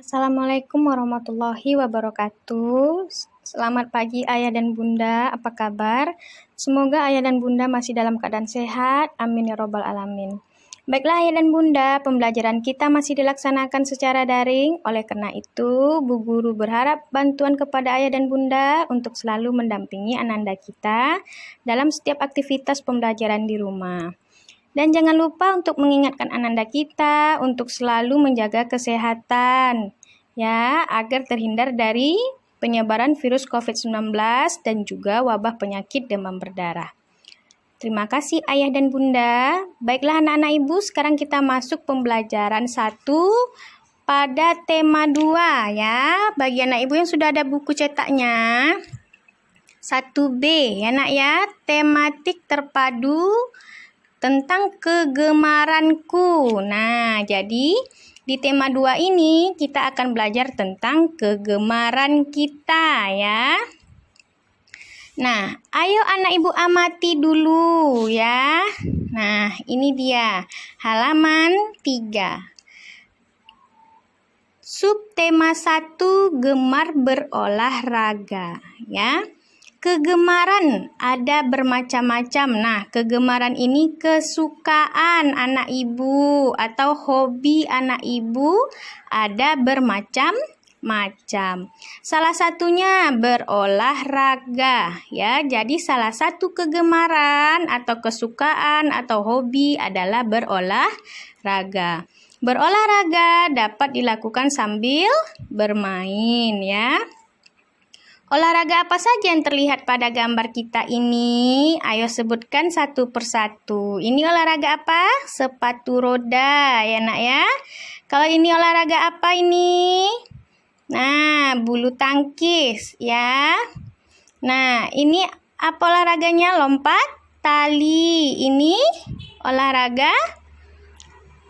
Assalamualaikum warahmatullahi wabarakatuh. Selamat pagi ayah dan bunda, apa kabar? Semoga ayah dan bunda masih dalam keadaan sehat, amin ya robbal alamin. Baiklah ayah dan bunda, pembelajaran kita masih dilaksanakan secara daring. Oleh karena itu, Bu Guru berharap bantuan kepada ayah dan bunda untuk selalu mendampingi ananda kita dalam setiap aktivitas pembelajaran di rumah. Dan jangan lupa untuk mengingatkan ananda kita untuk selalu menjaga kesehatan, ya, agar terhindar dari penyebaran virus COVID-19 dan juga wabah penyakit demam berdarah. Terima kasih ayah dan bunda. Baiklah anak-anak ibu, sekarang kita masuk pembelajaran 1 pada tema 2 ya. Bagi anak ibu yang sudah ada buku cetaknya, 1B ya nak ya, tematik terpadu tentang kegemaranku. Nah, jadi di tema 2 ini kita akan belajar tentang kegemaran kita ya. Nah, ayo anak ibu amati dulu ya. Nah, ini dia halaman 3. Subtema 1, gemar berolahraga ya. Kegemaran ada bermacam-macam. Nah, kegemaran ini kesukaan anak ibu atau hobi anak ibu ada bermacam-macam. Salah satunya berolahraga ya. Jadi salah satu kegemaran atau kesukaan atau hobi adalah berolahraga. Berolahraga dapat dilakukan sambil bermain ya. Olahraga apa saja yang terlihat pada gambar kita ini? Ayo sebutkan satu persatu. Ini olahraga apa? Sepatu roda ya nak ya. Kalau ini olahraga apa ini? Nah, bulu tangkis ya. Nah, ini apa olahraganya? Lompat tali. Ini olahraga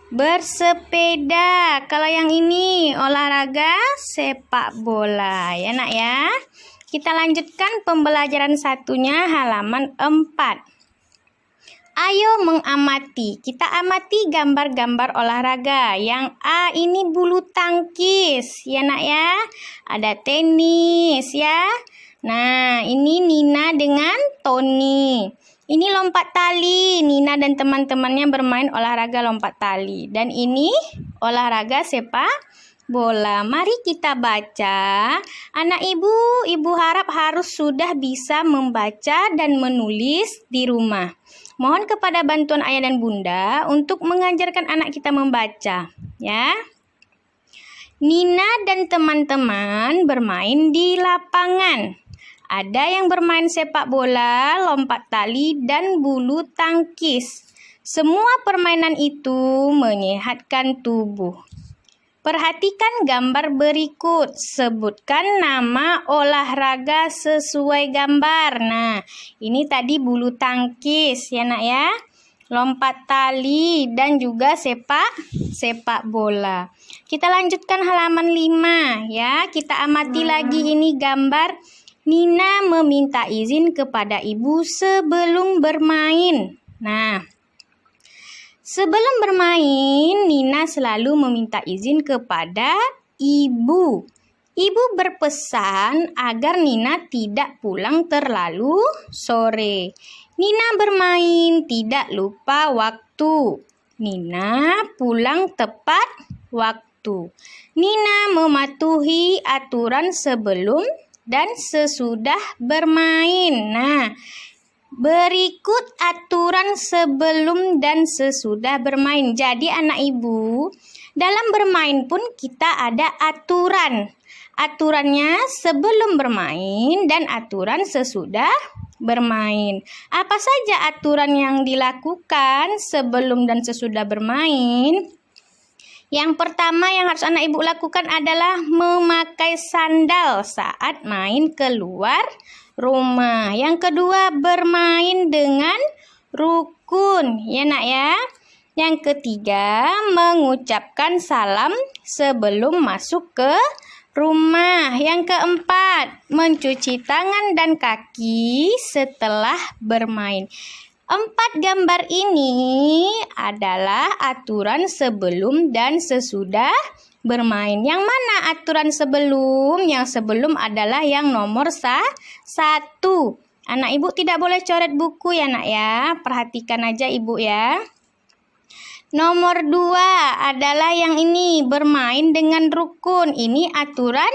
bersepeda. Kalau yang ini olahraga sepak bola ya nak ya. Kita lanjutkan pembelajaran satunya halaman 4. Ayo mengamati. Kita amati gambar-gambar olahraga. Yang A ini bulu tangkis ya nak ya. Ada tenis ya. Nah, ini Nina dengan Tony. Ini lompat tali. Nina dan teman-temannya bermain olahraga lompat tali. Dan ini olahraga sepak bola. Mari kita baca. Anak ibu harap harus sudah bisa membaca dan menulis di rumah. Mohon kepada bantuan ayah dan bunda untuk mengajarkan anak kita membaca, ya. Nina dan teman-teman bermain di lapangan. Ada yang bermain sepak bola, lompat tali, dan bulu tangkis. Semua permainan itu menyehatkan tubuh. Perhatikan gambar berikut. Sebutkan nama olahraga sesuai gambar. Nah, ini tadi bulu tangkis ya nak ya. Lompat tali dan juga sepak bola. Kita lanjutkan halaman 5 ya. Kita amati lagi ini gambar. Nina meminta izin kepada ibu sebelum bermain. Nah, sebelum bermain, Nina selalu meminta izin kepada ibu. Ibu berpesan agar Nina tidak pulang terlalu sore. Nina bermain tidak lupa waktu. Nina pulang tepat waktu. Nina mematuhi aturan sebelum dan sesudah bermain. Nah, berikut aturan sebelum dan sesudah bermain. Jadi anak ibu, dalam bermain pun kita ada aturan. Aturannya sebelum bermain dan aturan sesudah bermain. Apa saja aturan yang dilakukan sebelum dan sesudah bermain? Yang pertama yang harus anak ibu lakukan adalah memakai sandal saat main keluar rumah. Yang kedua, bermain dengan rukun ya nak ya. Yang ketiga, mengucapkan salam sebelum masuk ke rumah. Yang keempat, mencuci tangan dan kaki setelah bermain. 4 gambar ini adalah aturan sebelum dan sesudah bermain. Yang mana aturan sebelum? Yang sebelum adalah yang nomor 1. Anak ibu tidak boleh coret buku ya nak ya. Perhatikan aja ibu ya. Nomor 2 adalah yang ini, bermain dengan rukun. Ini aturan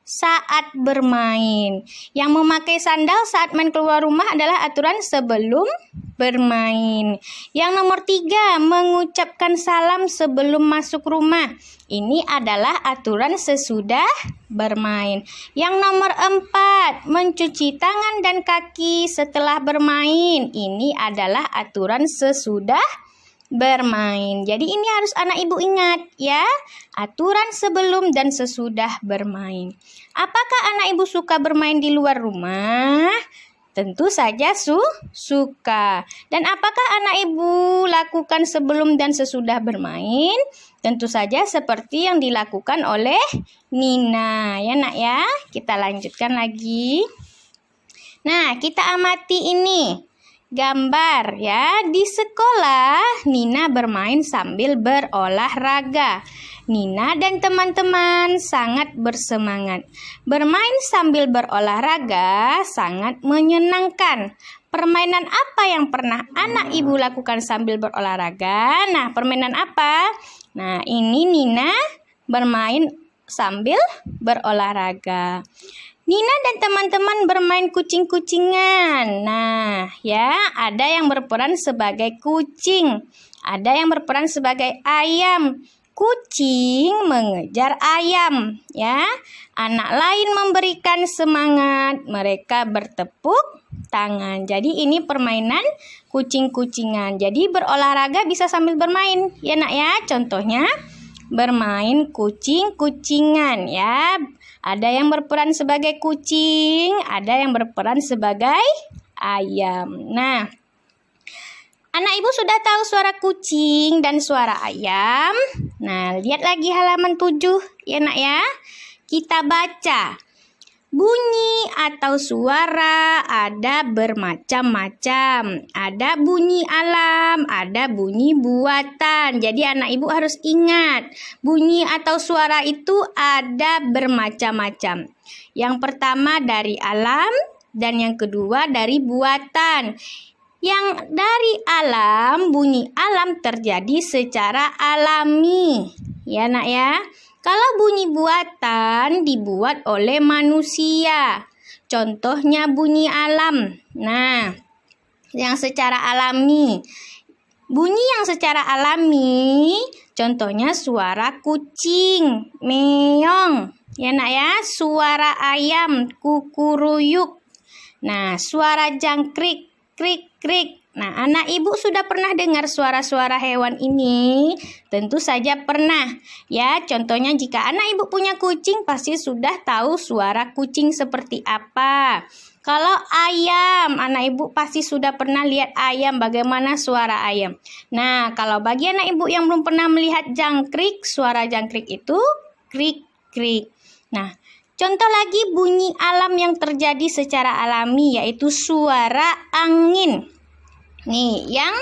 saat bermain. Yang memakai sandal saat main keluar rumah adalah aturan sebelum bermain. Yang nomor 3, mengucapkan salam sebelum masuk rumah. Ini adalah aturan sesudah bermain. Yang nomor 4, mencuci tangan dan kaki setelah bermain. Ini adalah aturan sesudah bermain. Jadi ini harus anak ibu ingat ya, aturan sebelum dan sesudah bermain. Apakah anak ibu suka bermain di luar rumah? Tentu saja suka. Dan apakah anak ibu lakukan sebelum dan sesudah bermain? Tentu saja seperti yang dilakukan oleh Nina. Ya nak ya, kita lanjutkan lagi. Nah, kita amati ini. Gambar ya, di sekolah Nina bermain sambil berolahraga. Nina dan teman-teman sangat bersemangat. Bermain sambil berolahraga sangat menyenangkan. Permainan apa yang pernah anak ibu lakukan sambil berolahraga? Nah, permainan apa? Nah, ini Nina bermain sambil berolahraga. Nina dan teman-teman bermain kucing-kucingan. Nah, ya, ada yang berperan sebagai kucing, ada yang berperan sebagai ayam. Kucing mengejar ayam, ya. Anak lain memberikan semangat, mereka bertepuk tangan. Jadi ini permainan kucing-kucingan. Jadi berolahraga bisa sambil bermain, ya nak ya. Contohnya bermain kucing-kucingan, ya. Ada yang berperan sebagai kucing, ada yang berperan sebagai ayam. Nah, anak ibu sudah tahu suara kucing dan suara ayam. Nah, lihat lagi halaman 7 ya nak ya. Kita baca. Bunyi atau suara ada bermacam-macam. Ada bunyi alam, ada bunyi buatan. Jadi anak ibu harus ingat, bunyi atau suara itu ada bermacam-macam. Yang pertama dari alam dan yang kedua dari buatan. Yang dari alam, bunyi alam terjadi secara alami. Ya nak ya. Kalau bunyi buatan dibuat oleh manusia. Contohnya bunyi alam. Nah, yang secara alami. Bunyi yang secara alami, contohnya suara kucing, meong. Ya nak ya, suara ayam, kukuruyuk. Nah, suara jangkrik, krik, krik. Nah, anak ibu sudah pernah dengar suara-suara hewan ini? Tentu saja pernah. Ya, contohnya jika anak ibu punya kucing, pasti sudah tahu suara kucing seperti apa. Kalau ayam, anak ibu pasti sudah pernah lihat ayam, bagaimana suara ayam. Nah, kalau bagi anak ibu yang belum pernah melihat jangkrik, suara jangkrik itu krik, krik. Nah, contoh lagi bunyi alam yang terjadi secara alami, yaitu suara angin. Nih, yang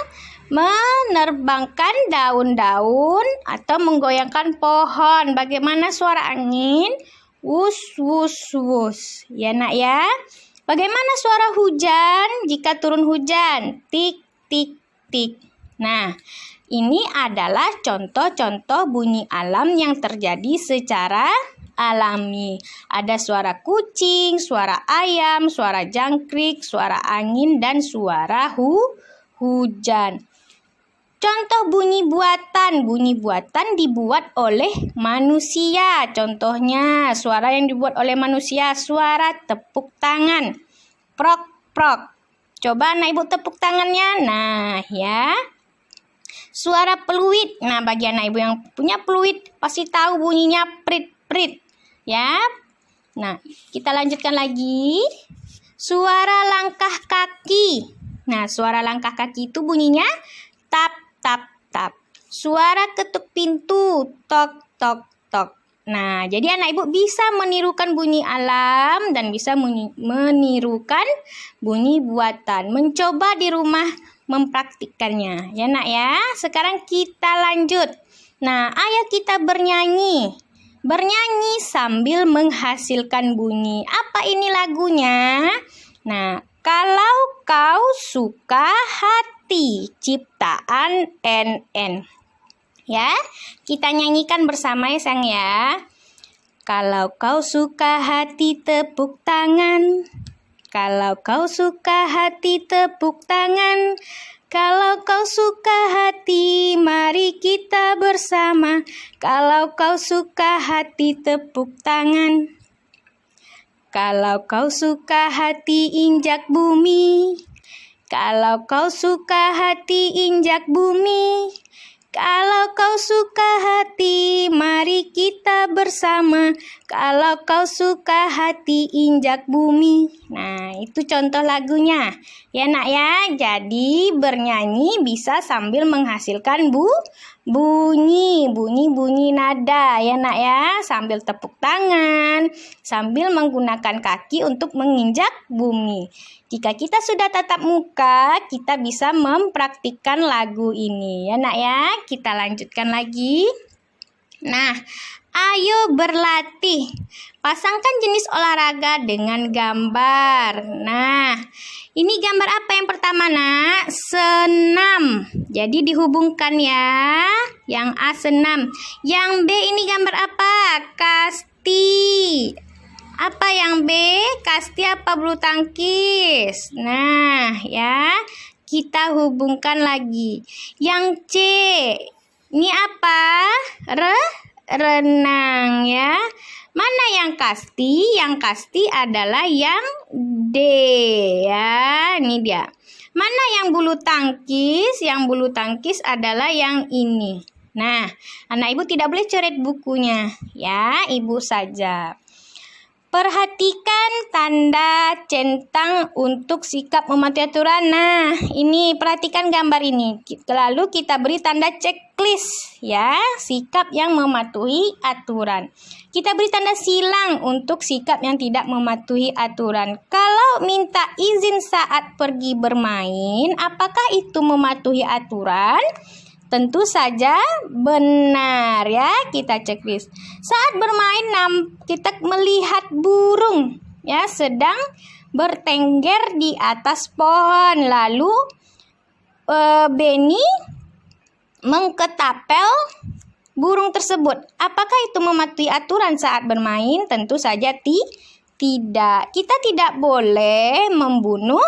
menerbangkan daun-daun atau menggoyangkan pohon. Bagaimana suara angin? Wus, wus, wus. Ya nak ya. Bagaimana suara hujan jika turun hujan? Tik, tik, tik. Nah, ini adalah contoh-contoh bunyi alam yang terjadi secara alami. Ada suara kucing, suara ayam, suara jangkrik, suara angin, dan suara hujan. Contoh bunyi buatan. Bunyi buatan dibuat oleh manusia. Contohnya suara yang dibuat oleh manusia, suara tepuk tangan. Prok, prok. Coba anak ibu tepuk tangannya. Nah, ya. Suara peluit. Nah, bagi anak ibu yang punya peluit pasti tahu bunyinya prit, prit. Ya. Nah, kita lanjutkan lagi. Suara langkah kaki. Nah, suara langkah kaki itu bunyinya tap, tap, tap. Suara ketuk pintu, tok, tok, tok. Nah, jadi anak ibu bisa menirukan bunyi alam dan bisa menirukan bunyi buatan. Mencoba di rumah mempraktikkannya. Ya nak ya, sekarang kita lanjut. Nah, ayo kita bernyanyi. bernyanyi sambil menghasilkan bunyi. Apa ini lagunya? Nah, kalau kau suka hati, ciptaan NN. Ya, kita nyanyikan bersama ya sayang ya. Kalau kau suka hati, tepuk tangan. Kalau kau suka hati, tepuk tangan. Kalau kau suka hati, mari kita bersama. Kalau kau suka hati, tepuk tangan. Kalau kau suka hati, injak bumi. Kalau kau suka hati, injak bumi. Kalau kau suka hati, mari kita bersama. Kalau kau suka hati, injak bumi. Nah, itu contoh lagunya. Ya nak ya, jadi bernyanyi bisa sambil menghasilkan bunyi nada. Ya nak ya, sambil tepuk tangan, sambil menggunakan kaki untuk menginjak bumi. Jika kita sudah tatap muka, kita bisa mempraktikkan lagu ini. Ya nak ya, kita lanjutkan lagi. Nah, ayo berlatih. Pasangkan jenis olahraga dengan gambar. Nah, ini gambar apa yang pertama nak? Senam. Jadi dihubungkan ya. Yang A senam. Yang B ini gambar apa? Kasti. Apa yang B? Kasti apa bulu tangkis? Nah, ya. Kita hubungkan lagi. Yang C. Ini apa? Renang ya. Mana yang kasti? Yang kasti adalah yang D ya. Ini dia. Mana yang bulu tangkis? Yang bulu tangkis adalah yang ini. Nah, anak ibu tidak boleh coret bukunya ya, ibu saja. Perhatikan tanda centang untuk sikap mematuhi aturan. Nah, ini perhatikan gambar ini. Lalu kita beri tanda checklist ya, sikap yang mematuhi aturan. Kita beri tanda silang untuk sikap yang tidak mematuhi aturan. Kalau minta izin saat pergi bermain, apakah itu mematuhi aturan? Tentu saja benar ya, kita checklist. Saat bermain kita melihat burung ya sedang bertengger di atas pohon. Lalu Benny mengketapel burung tersebut. Apakah itu mematuhi aturan saat bermain? Tentu saja tidak. Kita tidak boleh membunuh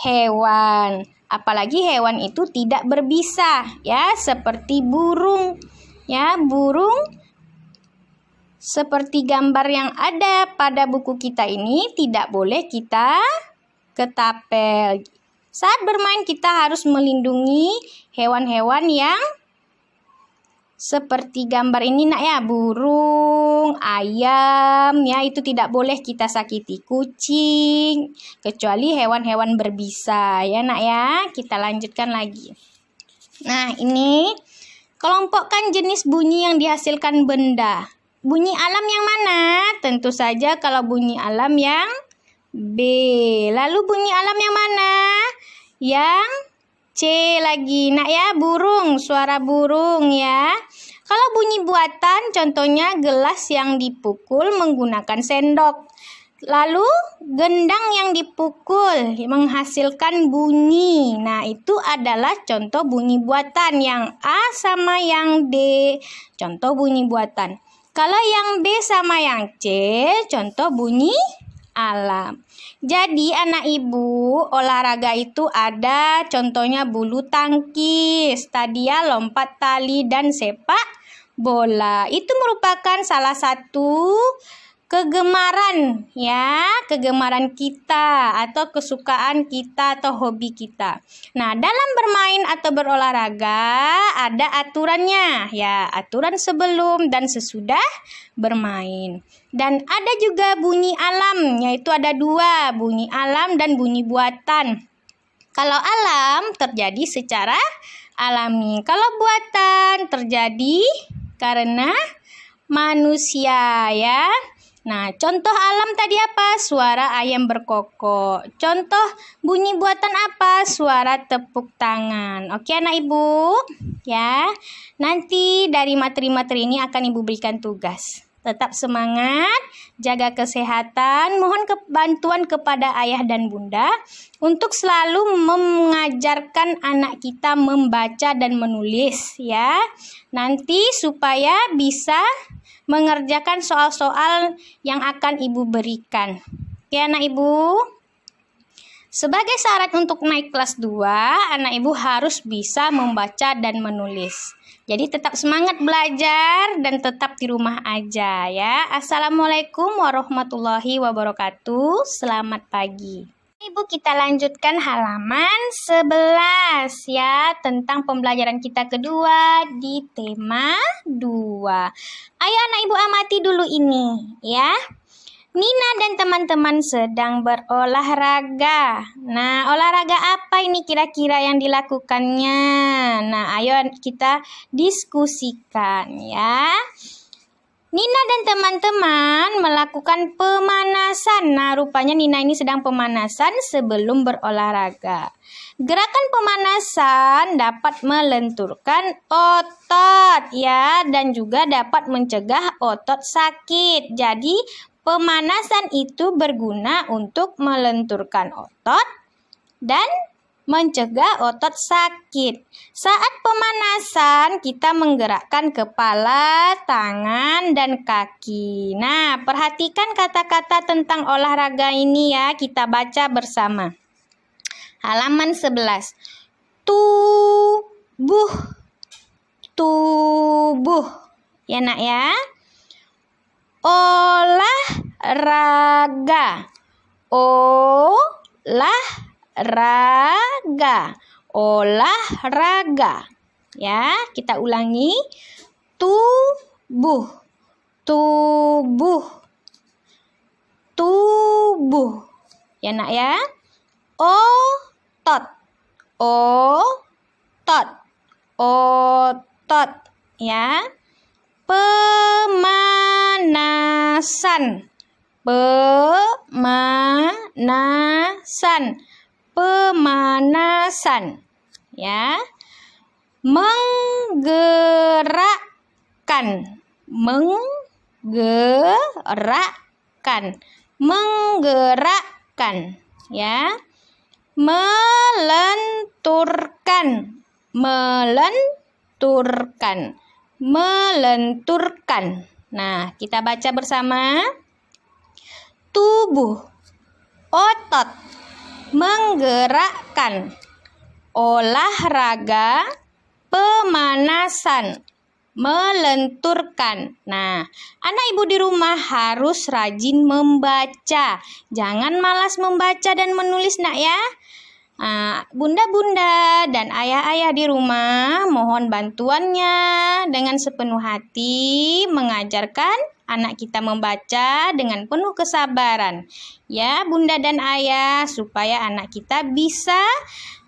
hewan. Apalagi hewan itu tidak berbisa ya, seperti burung. Ya, burung seperti gambar yang ada pada buku kita ini tidak boleh kita ketapel. Saat bermain kita harus melindungi hewan-hewan yang seperti gambar ini nak ya, burung, ayam ya, itu tidak boleh kita sakiti. Kucing, kecuali hewan-hewan berbisa ya nak ya. Kita lanjutkan lagi. Nah, ini kelompokkan jenis bunyi yang dihasilkan benda. Bunyi alam yang mana? Tentu saja kalau bunyi alam yang B. Lalu bunyi alam yang mana? Yang C lagi nak ya, burung, suara burung ya. Kalau bunyi buatan contohnya gelas yang dipukul menggunakan sendok. Lalu gendang yang dipukul menghasilkan bunyi. Nah, itu adalah contoh bunyi buatan. Yang A sama yang D, contoh bunyi buatan. Kalau yang B sama yang C, contoh bunyi alam. Jadi anak ibu, olahraga itu ada contohnya bulu tangkis, tadi ya, lompat tali dan sepak bola. Itu merupakan salah satu kegemaran ya, kegemaran kita atau kesukaan kita atau hobi kita. Nah, dalam bermain atau berolahraga ada aturannya ya, aturan sebelum dan sesudah bermain. Dan ada juga bunyi alam, yaitu ada dua, bunyi alam dan bunyi buatan. Kalau alam terjadi secara alami, kalau buatan terjadi karena manusia ya. Nah, contoh alam tadi apa? Suara ayam berkokok. Contoh bunyi buatan apa? Suara tepuk tangan. Oke anak ibu? Ya. Nanti dari materi-materi ini akan ibu berikan tugas. Tetap semangat, jaga kesehatan, mohon bantuan kepada ayah dan bunda untuk selalu mengajarkan anak kita membaca dan menulis ya. Nanti supaya bisa mengerjakan soal-soal yang akan ibu berikan. Oke anak ibu. Sebagai syarat untuk naik kelas 2, anak ibu harus bisa membaca dan menulis. Jadi tetap semangat belajar dan tetap di rumah aja ya. Assalamualaikum warahmatullahi wabarakatuh. Selamat pagi. Ibu, kita lanjutkan halaman 11 ya, tentang pembelajaran kita kedua di tema 2. Ayo anak ibu amati dulu ini ya. Nina dan teman-teman sedang berolahraga. Nah, olahraga apa ini kira-kira yang dilakukannya? Nah, ayo kita diskusikan ya. Nina dan teman-teman melakukan pemanasan. Nah, rupanya Nina ini sedang pemanasan sebelum berolahraga. Gerakan pemanasan dapat melenturkan otot ya, dan juga dapat mencegah otot sakit. Jadi, pemanasan itu berguna untuk melenturkan otot dan mencegah otot sakit. Saat pemanasan, kita menggerakkan kepala, tangan, dan kaki. Nah, perhatikan kata-kata tentang olahraga ini ya, kita baca bersama. Halaman 11. Tubuh. Tubuh. Ya nak ya. Olahraga. Olahraga. Olahraga. Ya, kita ulangi. Tubuh. Tubuh. Tubuh. Ya nak ya. Otot. Otot. Otot. Ya. Pemanasan. Pemanasan. Pemanasan. Ya. Menggerakkan. Menggerakkan. Menggerakkan. Ya. Melenturkan. Melenturkan. Melenturkan. Nah, kita baca bersama. Tubuh, otot, menggerakkan, olahraga, pemanasan, melenturkan. Nah, anak ibu di rumah harus rajin membaca. Jangan malas membaca dan menulis nak ya. Bunda-bunda dan ayah-ayah di rumah mohon bantuannya dengan sepenuh hati mengajarkan anak kita membaca dengan penuh kesabaran. Ya, bunda dan ayah, supaya anak kita bisa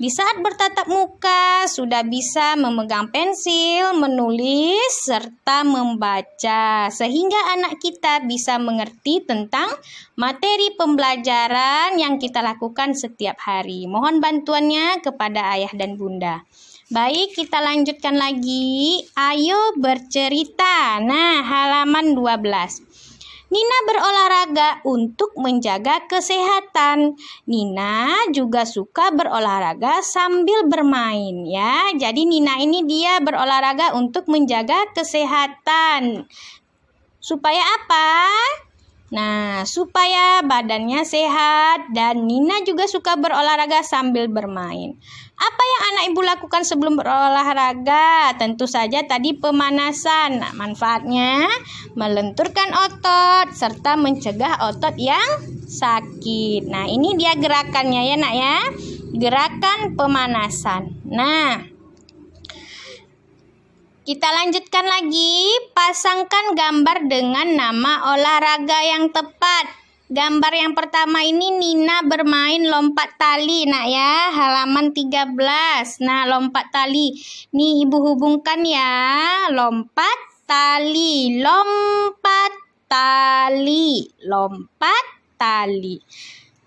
di saat bertatap muka sudah bisa memegang pensil, menulis, serta membaca. Sehingga anak kita bisa mengerti tentang materi pembelajaran yang kita lakukan setiap hari. Mohon bantuannya kepada ayah dan bunda. Baik, kita lanjutkan lagi. Ayo bercerita. Nah, halaman 12. Nina berolahraga untuk menjaga kesehatan. Nina juga suka berolahraga sambil bermain ya. Jadi Nina ini dia berolahraga untuk menjaga kesehatan. Supaya apa? Nah, supaya badannya sehat, dan Nina juga suka berolahraga sambil bermain. Apa yang anak ibu lakukan sebelum berolahraga? Tentu saja tadi pemanasan. Nah, manfaatnya melenturkan otot serta mencegah otot yang sakit. Nah, ini dia gerakannya ya nak ya. Gerakan pemanasan. Nah, kita lanjutkan lagi. Pasangkan gambar dengan nama olahraga yang tepat. Gambar yang pertama ini Nina bermain lompat tali nak ya, halaman 13. Nah, lompat tali. Nih ibu hubungkan ya. Lompat tali, lompat tali, lompat tali.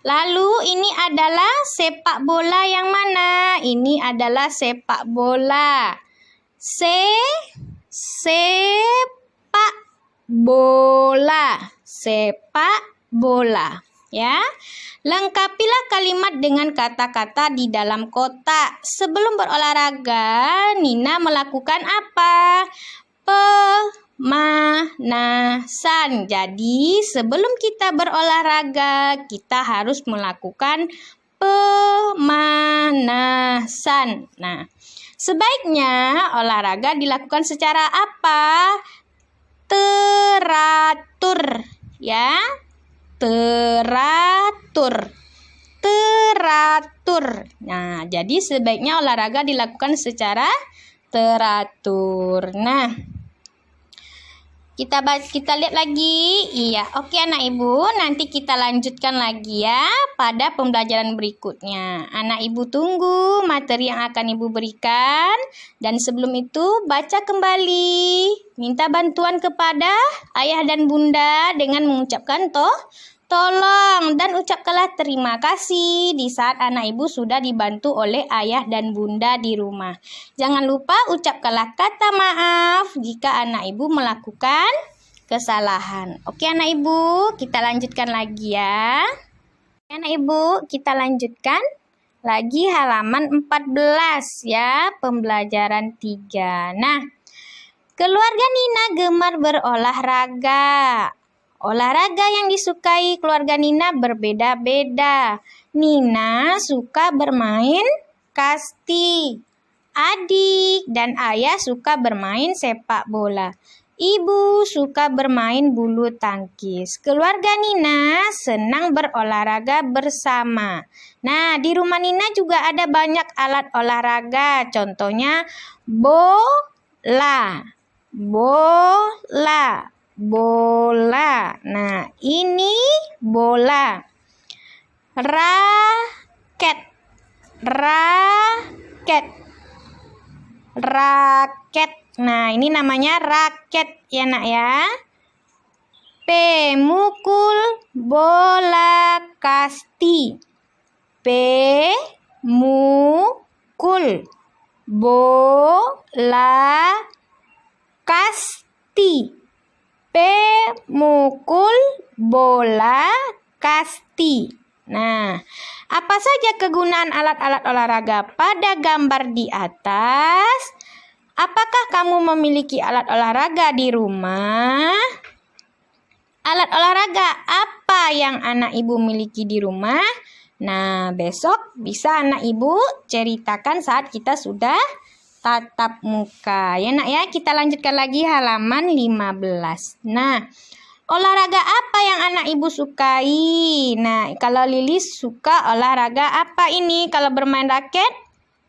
Lalu ini adalah sepak bola yang mana? Ini adalah sepak bola. Sepak bola, sepak bola. Ya, lengkapilah kalimat dengan kata-kata di dalam kotak. Sebelum berolahraga, Nina melakukan apa? Pemanasan. Jadi, sebelum kita berolahraga, kita harus melakukan pemanasan. Nah, sebaiknya olahraga dilakukan secara apa? Teratur, ya. Teratur. Nah, jadi sebaiknya olahraga dilakukan secara teratur. Nah, kita lihat lagi. Iya, oke anak ibu, nanti kita lanjutkan lagi ya pada pembelajaran berikutnya. Anak ibu tunggu materi yang akan ibu berikan. Dan sebelum itu baca kembali. Minta bantuan kepada ayah dan bunda dengan mengucapkan tolong dan ucapkanlah terima kasih di saat anak ibu sudah dibantu oleh ayah dan bunda di rumah. Jangan lupa ucapkanlah kata maaf jika anak ibu melakukan kesalahan. Oke anak ibu, kita lanjutkan lagi ya. Anak ibu, kita lanjutkan lagi halaman 14 ya, pembelajaran 3. Nah, keluarga Nina gemar berolahraga. Olahraga yang disukai keluarga Nina berbeda-beda. Nina suka bermain kasti. Adik dan ayah suka bermain sepak bola. Ibu suka bermain bulu tangkis. Keluarga Nina senang berolahraga bersama. Nah, di rumah Nina juga ada banyak alat olahraga. Contohnya bola. Nah, ini bola. Raket. Nah, ini namanya raket ya nak ya. Pemukul bola kasti. Pemukul bola kasti. Pemukul bola kasti. Nah, apa saja kegunaan alat-alat olahraga pada gambar di atas? Apakah kamu memiliki alat olahraga di rumah? Alat olahraga apa yang anak ibu miliki di rumah? Nah, besok bisa anak ibu ceritakan saat kita sudah tatap muka. Ya nak ya, kita lanjutkan lagi halaman 15. Nah, olahraga apa yang anak ibu sukai? Nah, kalau Lilis suka olahraga apa ini? Kalau bermain raket,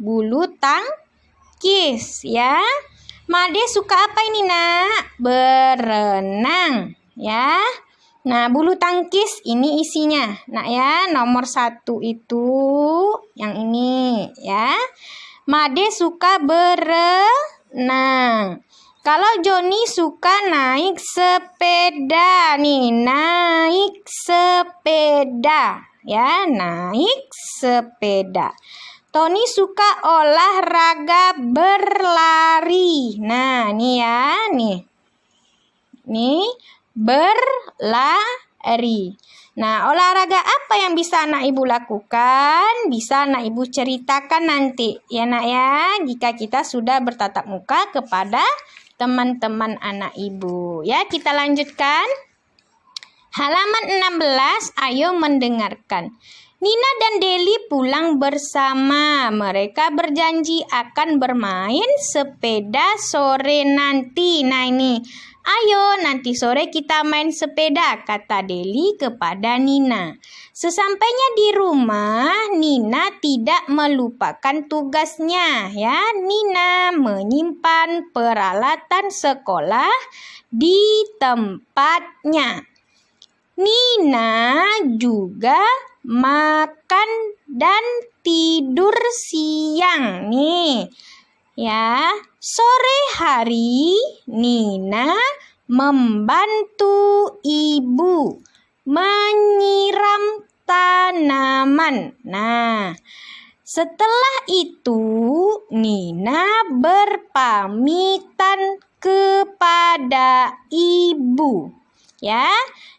bulu tangkis ya. Made suka apa ini nak? Berenang ya. Nah, bulu tangkis ini isinya. Nak ya, nomor 1 itu yang ini ya. Made suka berenang. Kalau Joni suka naik sepeda nih, naik sepeda ya, naik sepeda. Tony suka olahraga berlari. Nah, ini ya, nih berlari. Nah, olahraga apa yang bisa anak ibu lakukan? Bisa anak ibu ceritakan nanti ya nak ya, jika kita sudah bertatap muka kepada teman-teman anak ibu. Ya, kita lanjutkan. Halaman 16, ayo mendengarkan. Nina dan Deli pulang bersama. Mereka berjanji akan bermain sepeda sore nanti. Nah ini, ayo nanti sore kita main sepeda, kata Deli kepada Nina. Sesampainya di rumah, Nina tidak melupakan tugasnya. Ya, Nina menyimpan peralatan sekolah di tempatnya. Nina juga makan dan tidur siang nih. Ya, sore hari Nina membantu ibu menyiram tanaman. Nah, setelah itu Nina berpamitan kepada ibu. Ya,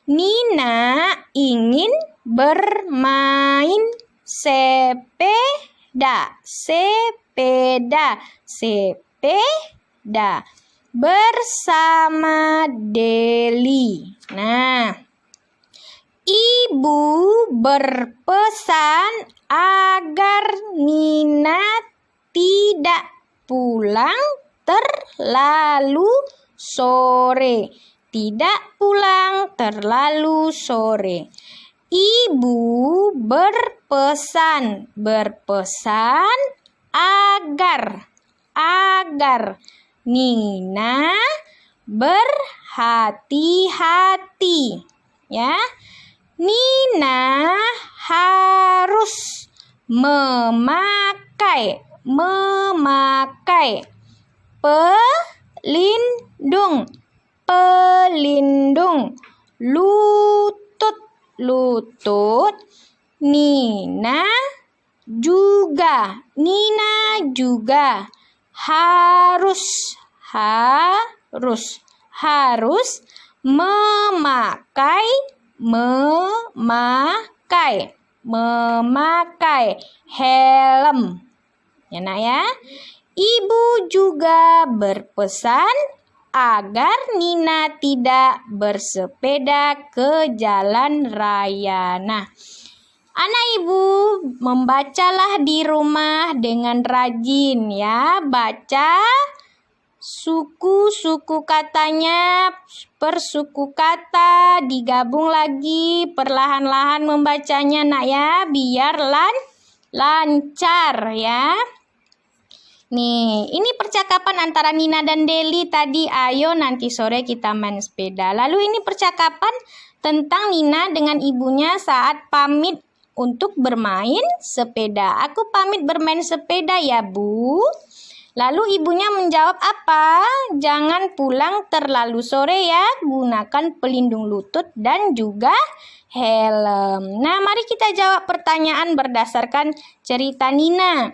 Nina ingin bermain sepeda, sepeda, sepeda bersama Deli. Nah, ibu berpesan agar Nina tidak pulang terlalu sore. Tidak pulang terlalu sore. Ibu berpesan agar Nina berhati-hati. Ya, Nina harus memakai pelindung lutut. Nina juga harus memakai helm. Ya, Nak ya. Ibu juga berpesan agar Nina tidak bersepeda ke jalan raya. Nah, anak ibu membacalah di rumah dengan rajin ya. Baca suku-suku katanya per suku kata, digabung lagi perlahan-lahan membacanya Nak ya, biar lancar ya. Nih, ini percakapan antara Nina dan Deli tadi. Ayo nanti sore kita main sepeda. Lalu ini percakapan tentang Nina dengan ibunya saat pamit untuk bermain sepeda. Aku pamit bermain sepeda ya, Bu. Lalu ibunya menjawab apa? Jangan pulang terlalu sore ya. Gunakan pelindung lutut dan juga helm. Nah, mari kita jawab pertanyaan berdasarkan cerita Nina.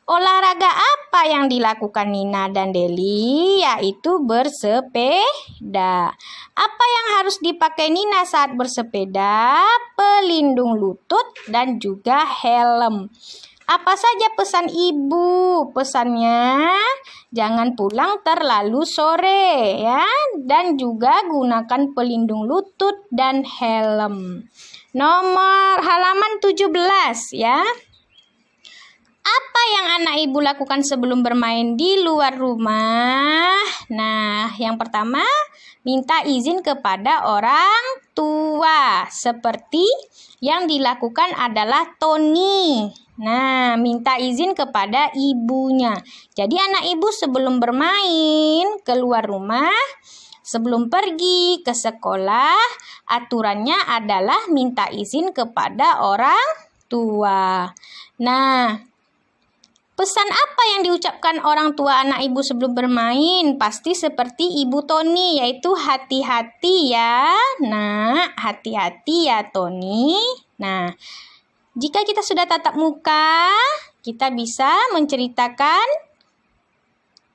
Olahraga apa yang dilakukan Nina dan Deli? Yaitu bersepeda. Apa yang harus dipakai Nina saat bersepeda? Pelindung lutut dan juga helm. Apa saja pesan ibu? Pesannya jangan pulang terlalu sore ya, dan juga gunakan pelindung lutut dan helm. Nomor halaman 17 ya. Apa yang anak ibu lakukan sebelum bermain di luar rumah? Nah, yang pertama, minta izin kepada orang tua. Seperti yang dilakukan adalah Tony. Nah, minta izin kepada ibunya. Jadi anak ibu sebelum bermain keluar rumah, sebelum pergi ke sekolah, aturannya adalah minta izin kepada orang tua. Nah, pesan apa yang diucapkan orang tua anak ibu sebelum bermain? Pasti seperti Ibu Tony, yaitu hati-hati ya. Nah, hati-hati ya Tony. Nah, jika kita sudah tatap muka, kita bisa menceritakan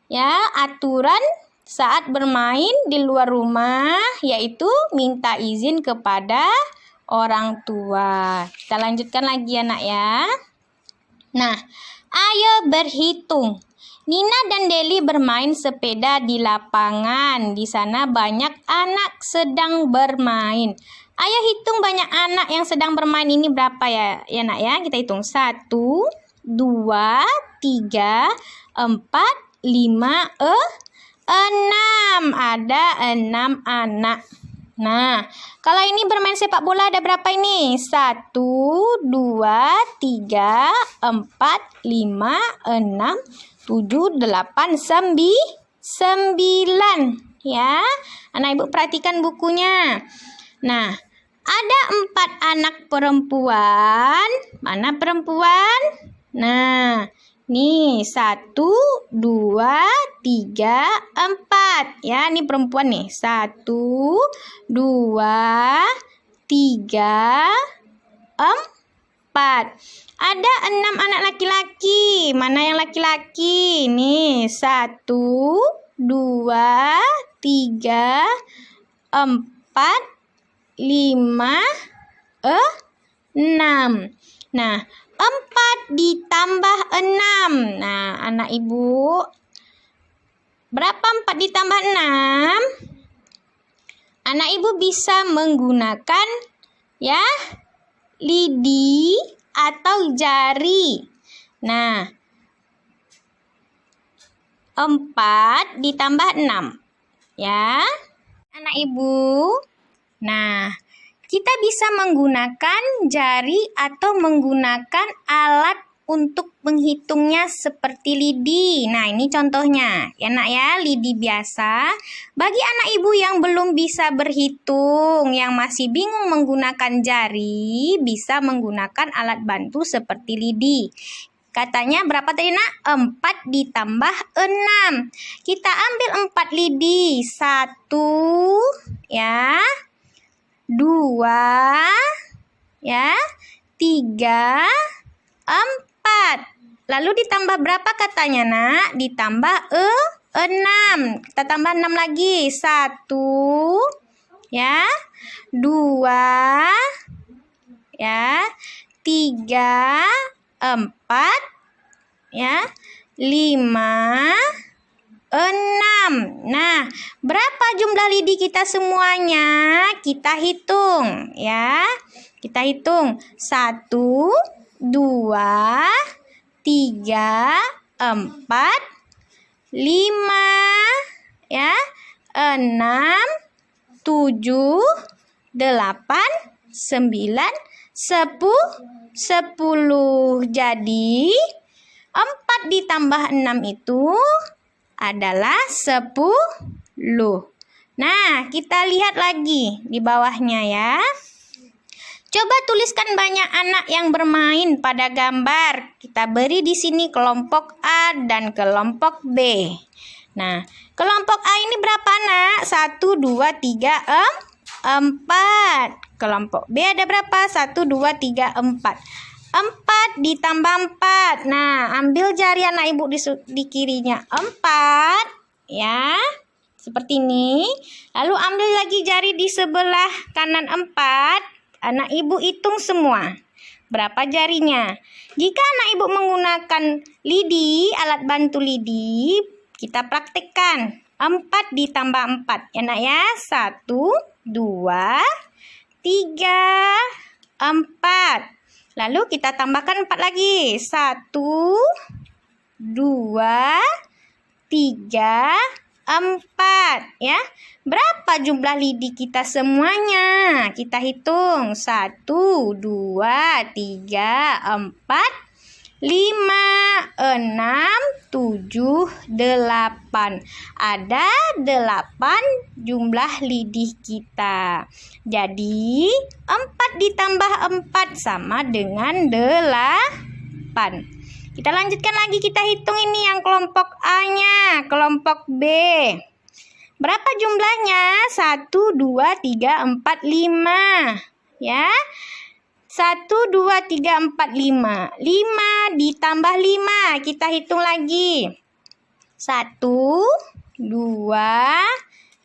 ya aturan saat bermain di luar rumah, yaitu minta izin kepada orang tua. Kita lanjutkan lagi ya, Nak ya. Nah, ayo berhitung. Nina dan Deli bermain sepeda di lapangan. Di sana banyak anak sedang bermain. Ayo hitung banyak anak yang sedang bermain ini berapa ya, Nak ya. Kita hitung 1, 2, 3, 4, 5, 6. Ada 6 anak. Nah, kalau ini bermain sepak bola ada berapa ini? 1, 2, 3, 4, 5, 6, 7, 8, 9. Ya, anak ibu perhatikan bukunya. Nah, ada 4 anak perempuan. Mana perempuan? Nah, nih 1, 2, 3, 4. Ya, ini perempuan nih. 1, 2, 3, 4. Ada 6 anak laki-laki. Mana yang laki-laki? Nih 1, 2, 3, 4, 5, 6. Nah, 4 ditambah 6. Nah, anak ibu, berapa 4 ditambah 6? Anak ibu bisa menggunakan ya lidi atau jari. Nah, 4 ditambah 6 ya anak ibu. Nah, kita bisa menggunakan jari atau menggunakan alat untuk menghitungnya seperti lidi. Nah, ini contohnya ya nak ya, lidi biasa. Bagi anak ibu yang belum bisa berhitung, yang masih bingung menggunakan jari, bisa menggunakan alat bantu seperti lidi. Katanya berapa tadi nak? 4 ditambah 6. Kita ambil 4 lidi. 1 ya, 2 ya, 3, 4. Lalu ditambah berapa katanya nak? Ditambah 6. Kita tambah 6 lagi. 1 ya, 2 ya, 3, 4 ya, 5, 6. Nah, berapa jumlah lidi kita semuanya? Kita hitung ya. Kita hitung. 1, 2, 3, 4, 5 ya, 6, 7, 8, 9, 10. Jadi 4 ditambah 6 itu adalah 10. Nah, kita lihat lagi di bawahnya ya. Coba tuliskan banyak anak yang bermain pada gambar. Kita beri di sini kelompok A dan kelompok B. Nah, kelompok A ini berapa anak? 1, 2, 3, 4. Kelompok B ada berapa? 1, 2, 3, 4. 4 ditambah 4. Nah, ambil jari anak ibu di kirinya 4 ya. Seperti ini. Lalu ambil lagi jari di sebelah kanan 4. Anak ibu hitung semua. Berapa jarinya? Jika anak ibu menggunakan lidi, alat bantu lidi, kita praktekkan. 4 ditambah 4. Ya nak ya. 1, 2, 3, 4. Lalu kita tambahkan 4 lagi. 1, 2, 3, 4 ya. Berapa jumlah lidi kita semuanya? Kita hitung. 1, 2, 3, 4, 5, 6, 7, 8. Ada 8 jumlah lidi kita. Jadi 4 ditambah 4 sama dengan 8. Kita lanjutkan lagi, kita hitung ini yang kelompok A-nya, kelompok B. Berapa jumlahnya? 1, 2, 3, 4, 5. Ya. 1, 2, 3, 4, 5. 5 ditambah 5. Kita hitung lagi. 1, 2,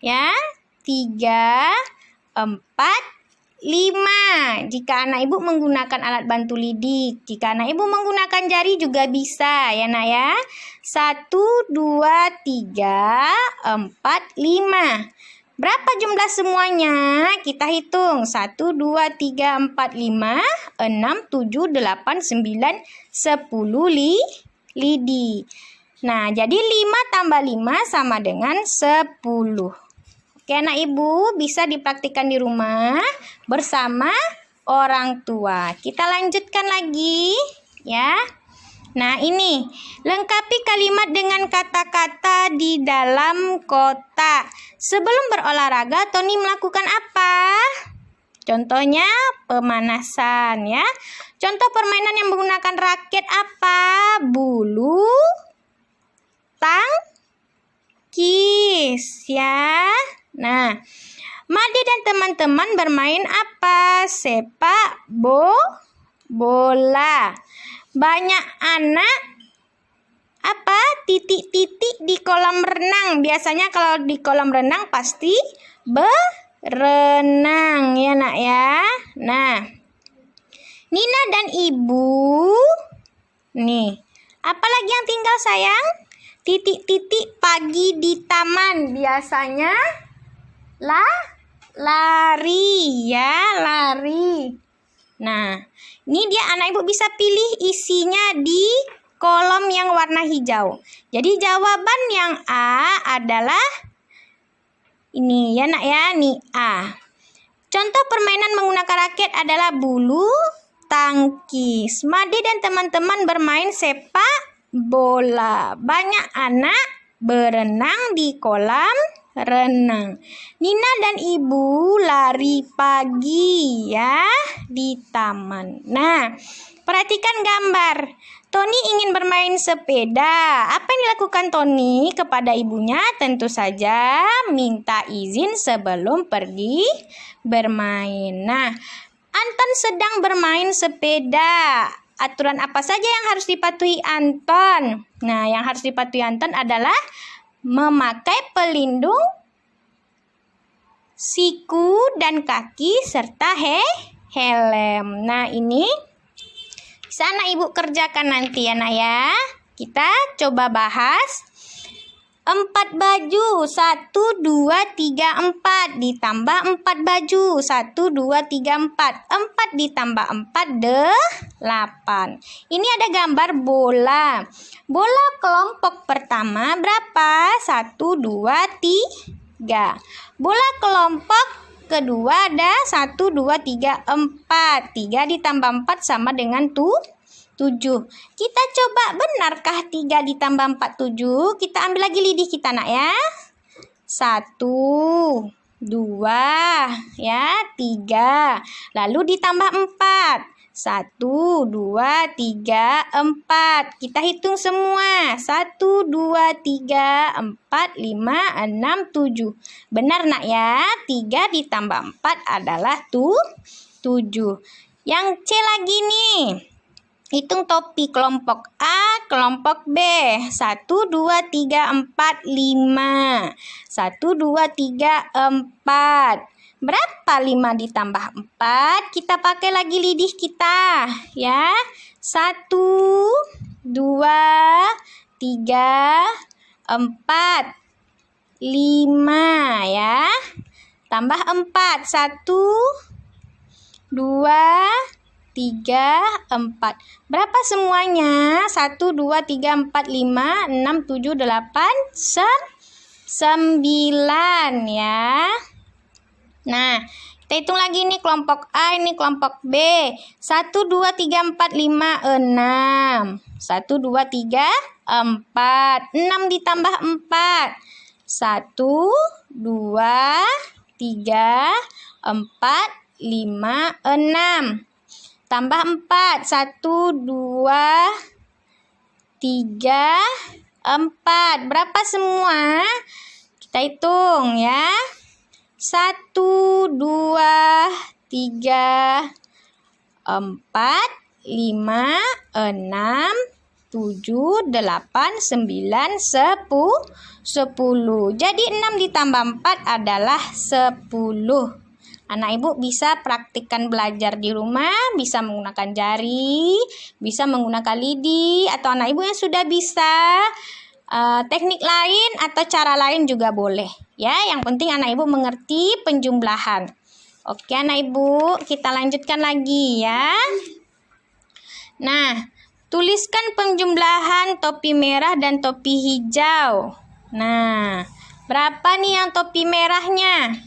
ya, 3, 4, 5. Jika anak ibu menggunakan alat bantu lidi. Jika anak ibu menggunakan jari juga bisa ya nak ya. 1, 2, 3, 4, 5. Berapa jumlah semuanya? Kita hitung. 1, 2, 3, 4, 5, 6, 7, 8, 9, 10 lidi. Nah, jadi 5 tambah 5 sama dengan 10. Oke, anak ibu bisa dipraktikkan di rumah bersama orang tua. Kita lanjutkan lagi ya. Nah, ini lengkapi kalimat dengan kata-kata di dalam kotak. Sebelum berolahraga, Tony melakukan apa? Contohnya pemanasan ya. Contoh permainan yang menggunakan raket apa? Bulu tangkis ya. Nah, Made dan teman-teman bermain apa? Sepak bola. Banyak anak Apa? Titik-titik di kolam renang. Biasanya kalau di kolam renang pasti berenang ya nak ya. Nah, Nina dan Ibu. Nih, apalagi yang tinggal sayang? Titik-titik pagi di taman. Biasanya lari ya, lari. Nah, ini dia anak ibu bisa pilih isinya di kolom yang warna hijau. Jadi jawaban yang A adalah ini ya nak ya, nih A. Contoh permainan menggunakan raket adalah bulu tangkis. Made dan teman-teman bermain sepak bola. Banyak anak berenang di kolam renang. Nina dan Ibu lari pagi ya di taman. Nah, perhatikan gambar. Tony ingin bermain sepeda. Apa yang dilakukan Tony kepada ibunya? Tentu saja minta izin sebelum pergi bermain. Nah, Anton sedang bermain sepeda. Aturan apa saja yang harus dipatuhi Anton? Nah, yang harus dipatuhi Anton adalah memakai pelindung siku dan kaki serta helm. Nah, ini bisa anak ibu kerjakan nanti ya nak ya. Kita coba bahas 4 baju. 1, 2, 3, 4 ditambah 4 baju. 1, 2, 3, 4. 4 ditambah 4 8. Ini ada gambar bola. Bola kelompok pertama berapa? 1, 2, 3. Bola kelompok kedua ada 1, 2, 3, 4. 3 ditambah 4 sama dengan 7. Kita coba benarkah 3 ditambah 4 7? Kita ambil lagi lidih kita nak ya. 1, 2, ya 3. Lalu ditambah 4. 1, 2, 3, 4. Kita hitung semua. 1, 2, 3, 4, 5, 6, 7. Benar nak ya? 3 ditambah 4 adalah 7. Yang C lagi nih. Hitung topi kelompok A, kelompok B. 1, 2, 3, 4, 5. 1, 2, 3, 4. Berapa 5 ditambah 4? Kita pakai lagi lidih kita. Ya. 1, 2, 3, 4. 5 ya. Tambah 4. 1, 2, 3, 4. Berapa semuanya? 1, 2, 3, 4, 5, 6, 7, 8, 9 ya. Nah, kita hitung lagi nih kelompok A, ini kelompok B. 1, 2, 3, 4, 5, 6. 1, 2, 3, 4. 6 ditambah 4. 1, 2, 3, 4, 5, 6. Tambah 4. 1, 2, 3, 4. Berapa semua? Kita hitung ya. 1, 2, 3, 4, 5, 6, 7, 8, 9, 10. Jadi 6 ditambah 4 adalah 10. Anak ibu bisa praktikkan belajar di rumah, bisa menggunakan jari, bisa menggunakan lidi, atau anak ibu yang sudah bisa teknik lain atau cara lain juga boleh. Ya, yang penting anak ibu mengerti penjumlahan. Oke anak ibu, kita lanjutkan lagi ya. Nah, tuliskan penjumlahan topi merah dan topi hijau. Nah, berapa nih yang topi merahnya?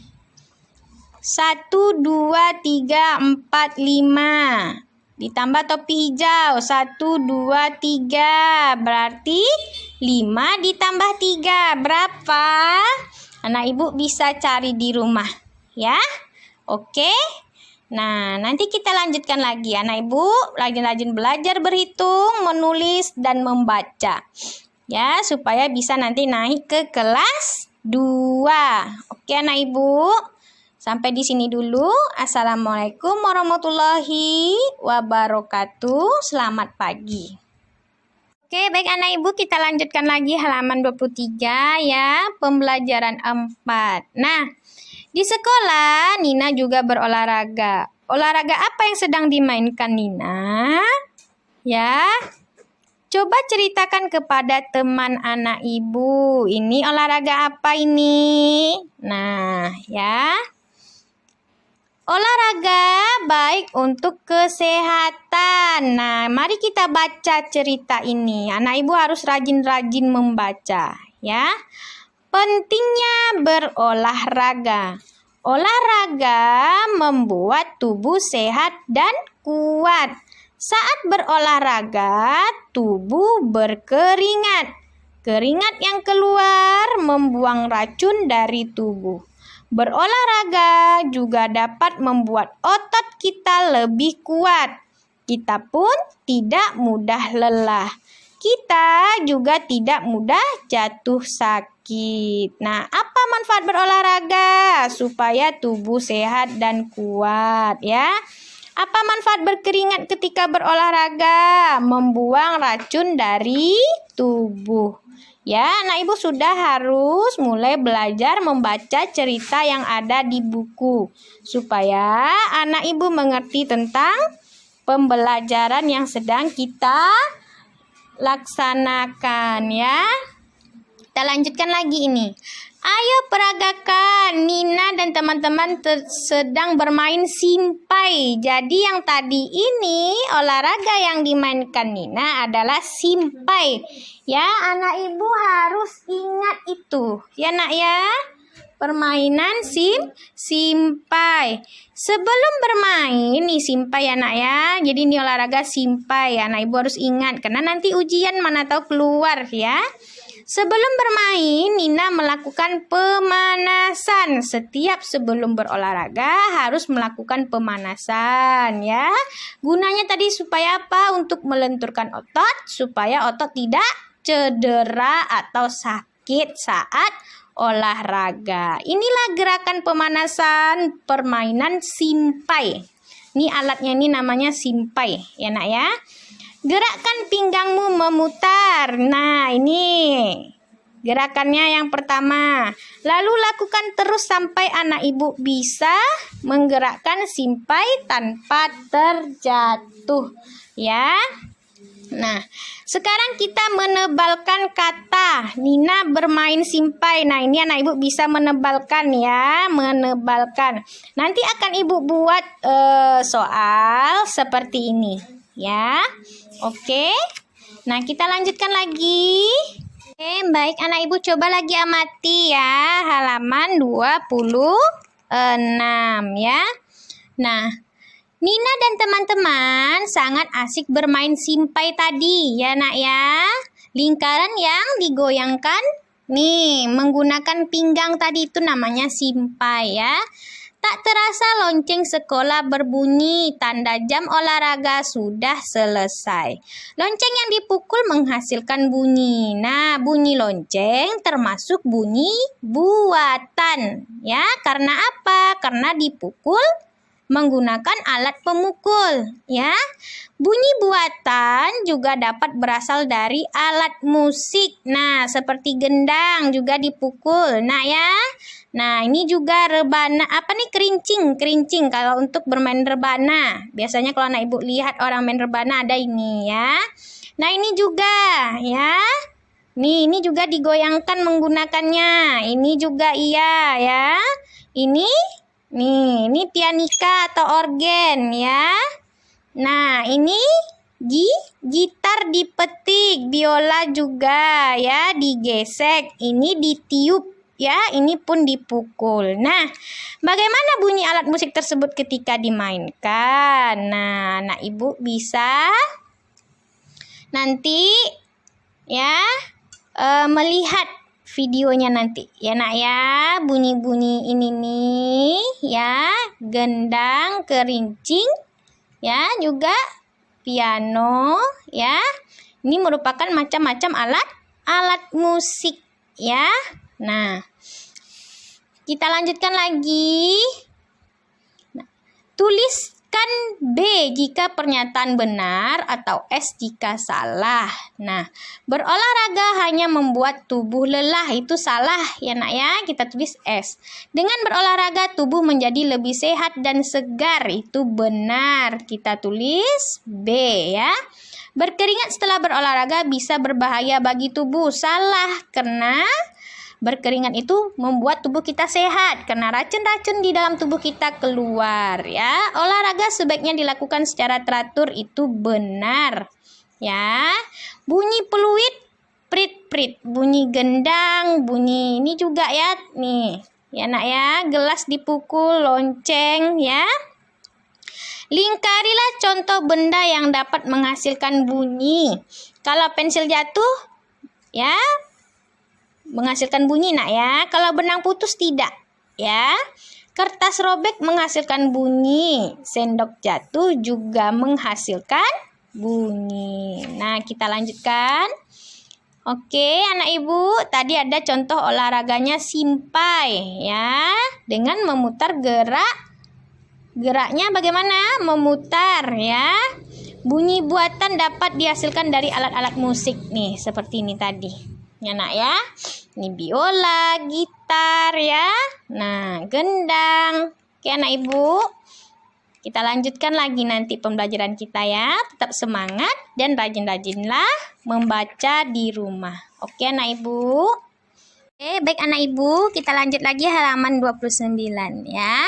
1, 2, 3, 4, 5. Ditambah topi hijau. 1, 2, 3. Berarti 5 ditambah 3. Berapa? Anak ibu bisa cari di rumah. Ya. Oke. Nah, nanti kita lanjutkan lagi. Anak ibu rajin-rajin belajar berhitung, menulis, dan membaca. Ya, supaya bisa nanti naik ke kelas 2. Oke anak ibu. Sampai di sini dulu. Assalamualaikum warahmatullahi wabarakatuh. Selamat pagi. Oke, baik anak ibu, kita lanjutkan lagi halaman 23 ya, pembelajaran 4. Nah, di sekolah Nina juga berolahraga. Olahraga apa yang sedang dimainkan Nina? Ya, coba ceritakan kepada teman anak ibu. Ini olahraga apa ini? Nah, ya. Olahraga baik untuk kesehatan. Nah, mari kita baca cerita ini. Anak ibu harus rajin-rajin membaca, ya. Pentingnya berolahraga. Olahraga membuat tubuh sehat dan kuat. Saat berolahraga, tubuh berkeringat. Keringat yang keluar membuang racun dari tubuh. Berolahraga juga dapat membuat otot kita lebih kuat. Kita pun tidak mudah lelah. Kita juga tidak mudah jatuh sakit. Nah, apa manfaat berolahraga? Supaya tubuh sehat dan kuat, ya. Apa manfaat berkeringat ketika berolahraga? Membuang racun dari tubuh. Ya, anak ibu sudah harus mulai belajar membaca cerita yang ada di buku supaya anak ibu mengerti tentang pembelajaran yang sedang kita laksanakan, ya. Kita lanjutkan lagi ini. Ayo peragakan. Nina dan teman-teman sedang bermain simpai. Jadi yang tadi ini olahraga yang dimainkan Nina adalah simpai. Ya, anak ibu harus ingat itu. Ya, nak ya. Permainan simpai. Sebelum bermain nih simpai ya, nak ya. Jadi ini olahraga simpai. Anak ibu harus ingat karena nanti ujian mana tahu keluar, ya. Sebelum bermain, Nina melakukan pemanasan. Setiap sebelum berolahraga harus melakukan pemanasan, ya. Gunanya tadi supaya apa? Untuk melenturkan otot, supaya otot tidak cedera atau sakit saat olahraga. Inilah gerakan pemanasan permainan simpai. Ini alatnya ini namanya simpai, ya nak ya. Gerakkan pinggangmu memutar. Nah, ini gerakannya yang pertama. Lalu lakukan terus sampai anak ibu bisa menggerakkan simpai tanpa terjatuh, ya. Nah, sekarang kita menebalkan kata. Nina bermain simpai. Nah, ini anak ibu bisa menebalkan, ya, menebalkan. Nanti akan ibu buat soal seperti ini, ya. Oke. Nah, kita lanjutkan lagi. Oke, baik anak ibu coba lagi amati ya halaman 26 ya. Nah, Nina dan teman-teman sangat asik bermain simpai tadi ya nak ya. Lingkaran yang digoyangkan nih menggunakan pinggang tadi itu namanya simpai ya. Tak terasa lonceng sekolah berbunyi, tanda jam olahraga sudah selesai. Lonceng yang dipukul menghasilkan bunyi. Nah, bunyi lonceng termasuk bunyi buatan. Ya, karena apa? Karena dipukul menggunakan alat pemukul. Ya, bunyi buatan juga dapat berasal dari alat musik. Nah, seperti gendang juga dipukul. Nah, ya. Nah, ini juga rebana, apa nih kerincing kalau untuk bermain rebana. Biasanya kalau anak ibu lihat orang main rebana ada ini ya. Nah, ini juga ya. Nih, ini juga digoyangkan menggunakannya. Ini juga iya ya. Ini pianika atau organ ya. Nah, ini gitar dipetik, biola juga ya, digesek, ini ditiup. Ya, ini pun dipukul. Nah, bagaimana bunyi alat musik tersebut ketika dimainkan? Nah, anak ibu bisa nanti ya melihat videonya nanti. Ya nak ya, bunyi-bunyi ini nih ya, gendang, kerincing, ya juga piano ya. Ini merupakan macam-macam alat musik ya. Nah, kita lanjutkan lagi. Nah, tulis Tekan B jika pernyataan benar atau S jika salah. Nah, berolahraga hanya membuat tubuh lelah, itu salah ya nak ya, kita tulis S. Dengan berolahraga tubuh menjadi lebih sehat dan segar, itu benar, kita tulis B ya. Berkeringat setelah berolahraga bisa berbahaya bagi tubuh, salah, karena berkeringat itu membuat tubuh kita sehat karena racun-racun di dalam tubuh kita keluar ya. Olahraga sebaiknya dilakukan secara teratur, itu benar ya. Bunyi peluit, prit-prit, bunyi gendang, bunyi ini juga ya nih ya nak ya, gelas dipukul, lonceng ya. Lingkarilah contoh benda yang dapat menghasilkan bunyi. Kalau pensil jatuh ya menghasilkan bunyi nak ya. Kalau benang putus tidak ya. Kertas robek menghasilkan bunyi. Sendok jatuh juga menghasilkan bunyi. Nah, kita lanjutkan. Oke, anak ibu, tadi ada contoh olahraganya simpai ya. Dengan memutar geraknya bagaimana? Memutar ya. Bunyi buatan dapat dihasilkan dari alat-alat musik nih, seperti ini tadi. Ya nak ya, ini biola, gitar ya, nah gendang. Oke anak ibu, kita lanjutkan lagi nanti pembelajaran kita ya. Tetap semangat dan rajin-rajinlah membaca di rumah. Oke anak ibu. Baik anak ibu, kita lanjut lagi halaman 29 ya.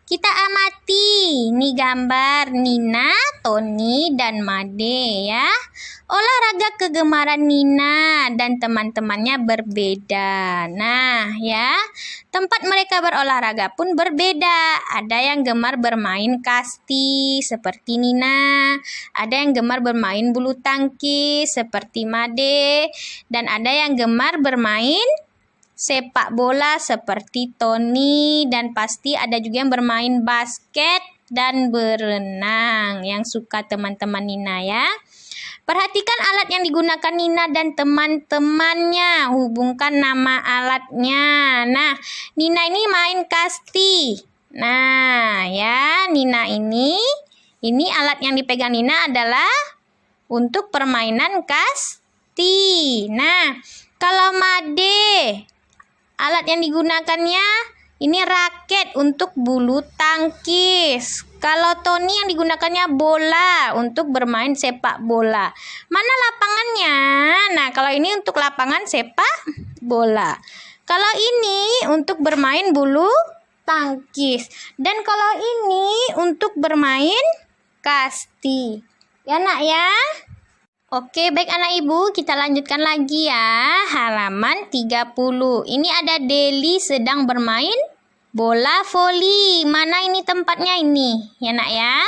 Kita amati, ini gambar Nina, Tony, dan Made ya. Olahraga kegemaran Nina dan teman-temannya berbeda. Nah ya, tempat mereka berolahraga pun berbeda. Ada yang gemar bermain kasti seperti Nina, ada yang gemar bermain bulu tangkis seperti Made, dan ada yang gemar bermain sepak bola seperti Tony, dan pasti ada juga yang bermain basket dan berenang yang suka teman-teman Nina ya. Perhatikan alat yang digunakan Nina dan teman-temannya. Hubungkan nama alatnya. Nah, Nina ini main kasti. Nah, ya, Nina ini alat yang dipegang Nina adalah untuk permainan kasti. Nah, kalau Made, alat yang digunakannya ini raket untuk bulu tangkis. Kalau Tony yang digunakannya bola untuk bermain sepak bola. Mana lapangannya? Nah, kalau ini untuk lapangan sepak bola. Kalau ini untuk bermain bulu tangkis. Dan kalau ini untuk bermain kasti. Ya nak ya? Oke, baik anak ibu, kita lanjutkan lagi ya. Halaman 30. Ini ada Deli sedang bermain bola voli. Mana ini tempatnya ini? Ya nak ya.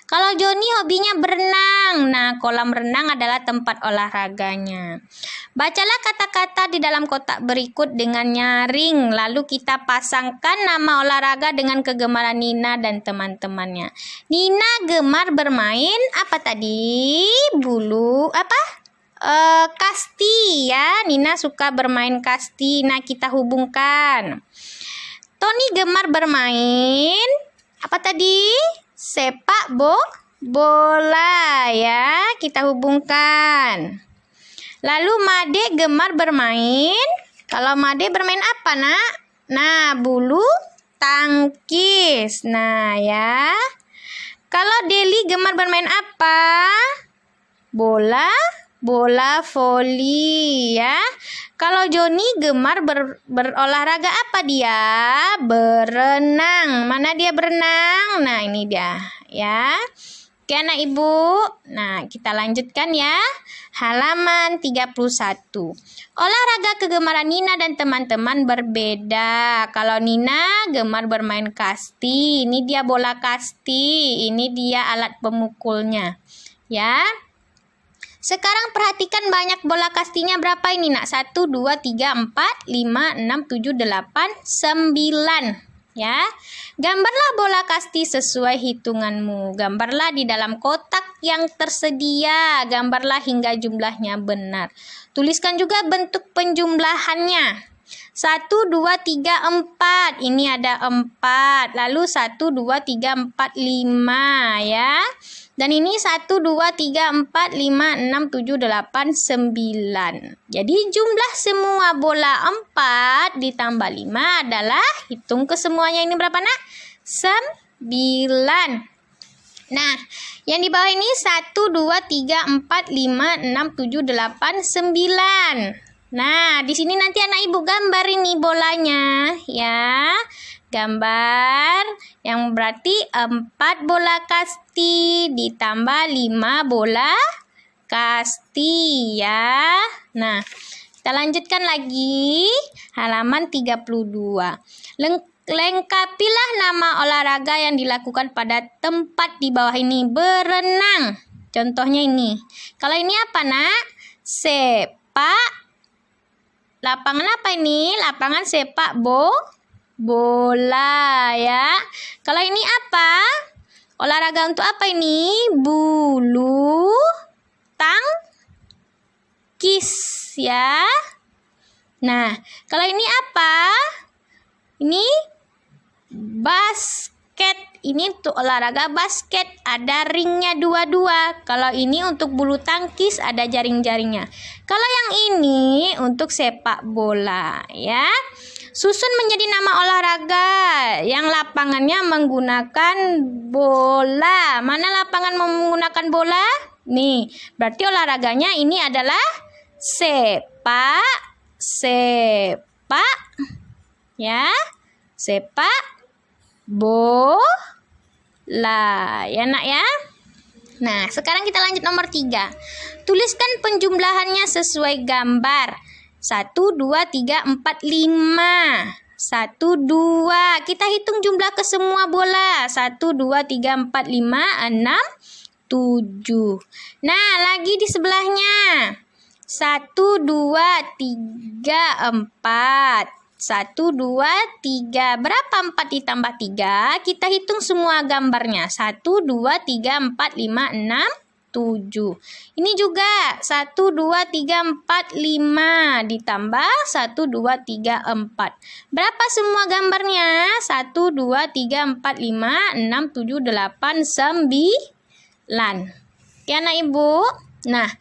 Kalau Joni hobinya berenang. Nah, kolam renang adalah tempat olahraganya. Bacalah kata-kata di dalam kotak berikut dengan nyaring. Lalu kita pasangkan nama olahraga dengan kegemaran Nina dan teman-temannya. Nina gemar bermain apa tadi? Kasti ya. Nina suka bermain kasti. Nah, kita hubungkan. Tony gemar bermain apa tadi? Sepak bola ya. Kita hubungkan. Lalu Made gemar bermain. Kalau Made bermain apa nak? Nah, bulu tangkis. Nah ya. Kalau Deli gemar bermain apa? Bola voli ya. Kalau Joni gemar berolahraga apa dia? Berenang. Mana dia berenang? Nah, ini dia ya. Oke anak ibu. Nah, kita lanjutkan ya. Halaman 31. Olahraga kegemaran Nina dan teman-teman berbeda. Kalau Nina gemar bermain kasti. Ini dia bola kasti. Ini dia alat pemukulnya. Ya. Sekarang perhatikan banyak bola kastinya berapa ini nak? 1, 2, 3, 4, 5, 6, 7, 8, 9. Ya. Gambarlah bola kasti sesuai hitunganmu. Gambarlah di dalam kotak yang tersedia. Gambarlah hingga jumlahnya benar. Tuliskan juga bentuk penjumlahannya. 1, 2, 3, 4. Ini ada 4. Lalu 1, 2, 3, 4, 5 ya. Dan ini 1, 2, 3, 4, 5, 6, 7, 8, 9. Jadi jumlah semua bola 4 ditambah 5 adalah, hitung ke semuanya ini berapa nak? 9. Nah, yang di bawah ini 1, 2, 3, 4, 5, 6, 7, 8, 9. Nah, di sini nanti anak ibu gambar ini bolanya ya. Gambar yang berarti 4 bola kasti ditambah 5 bola kasti ya. Nah, kita lanjutkan lagi halaman 32. Lengkapilah nama olahraga yang dilakukan pada tempat di bawah ini. Berenang. Contohnya ini. Kalau ini apa nak? Sepak. Lapangan apa ini? Lapangan sepak bola ya. Kalau ini apa? Olahraga untuk apa ini? Bulu tangkis ya. Nah, kalau ini apa? Ini basket. Ini untuk olahraga basket, ada ringnya dua-dua. Kalau ini untuk bulu tangkis ada jaring-jaringnya. Kalau yang ini untuk sepak bola ya. Susun menjadi nama olahraga yang lapangannya menggunakan bola. Mana lapangan menggunakan bola? Nih, berarti olahraganya ini adalah sepak ya. Sepak bola ya nak ya. Nah, sekarang kita lanjut nomor 3. Tuliskan penjumlahannya sesuai gambar. 1, 2, 3, 4, 5. 1, 2. Kita hitung jumlah ke semua bola. 1, 2, 3, 4, 5, 6, 7. Nah, lagi di sebelahnya. 1, 2, 3, 4. 1, 2, 3. Berapa 4 ditambah 3? Kita hitung semua gambarnya. 1, 2, 3, 4, 5, 6, 7. Ini juga 1, 2, 3, 4, 5 ditambah 1, 2, 3, 4. Berapa semua gambarnya? 1, 2, 3, 4, 5, 6, 7, 8, 9. Ya anak ibu? Nah,